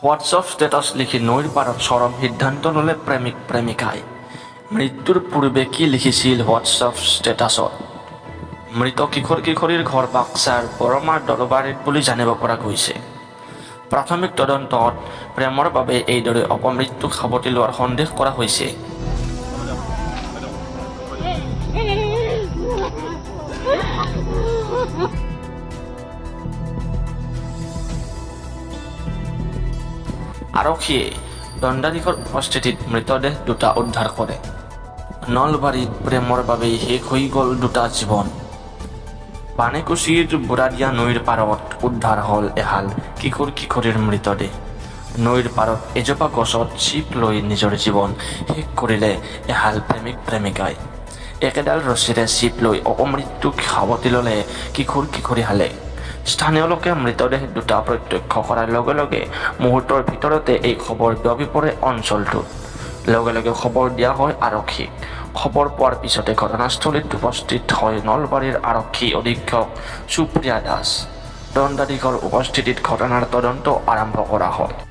WhatsApp status লিখি নৈৰ পাৰত চৰম সিদ্ধান্ত ল'লে প্ৰেমিক প্ৰেমিকাই। মৃত্যুৰ পূৰ্বে কি লিখিছিল হোৱাটছআপ ষ্টেটাছত? মৃত কিশোৰ কিশোৰীৰ ঘৰ বাক্সাৰ বৰমাৰ দলবাৰীত বুলি জানিব পৰা গৈছে। প্ৰাথমিক তদন্তত প্ৰেমৰ বাবে এইদৰে অপমৃত্যুক সাৱটি লোৱাৰ সন্দেহ কৰা হৈছে। আৰক্ষীয়ে দণ্ডাধীশৰ উপস্থিতিত মৃতদেহ দুটা উদ্ধাৰ কৰে। নলবাৰীত প্ৰেমৰ বাবেই শেষ হৈ গ'ল দুটা জীৱন। পানেকুছিৰ বুঢ়াদিয়া নৈৰ পাৰত উদ্ধাৰ হ'ল এহাল কিশোৰ কিশোৰীৰ মৃতদেহ। নৈৰ পাৰত এজোপা গছত চিপ লৈ নিজৰ জীৱন শেষ কৰিলে এহাল প্ৰেমিক প্ৰেমিকাই। একেডাল ৰছীৰে চিপ লৈ অপমৃত্যুক সাৱটি ল'লে কিশোৰ কিশোৰীহালে। স্থানীয় লোকে মৃতদেহ দুটা প্ৰত্যক্ষ কৰাৰ লগে লগে মুহূৰ্তৰ ভিতৰতে এই খবৰ বিয়পি পৰে অঞ্চলটোত। লগে লগে খবৰ দিয়া হয় আৰক্ষীক। খবৰ পোৱাৰ পিছতে ঘটনাস্থলীত উপস্থিত হয় নলবাৰীৰ আৰক্ষী অধীক্ষক সুপ্ৰিয়া দাস। দণ্ডাধীশৰ উপস্থিতিত ঘটনাৰ তদন্ত আৰম্ভ কৰা হয়।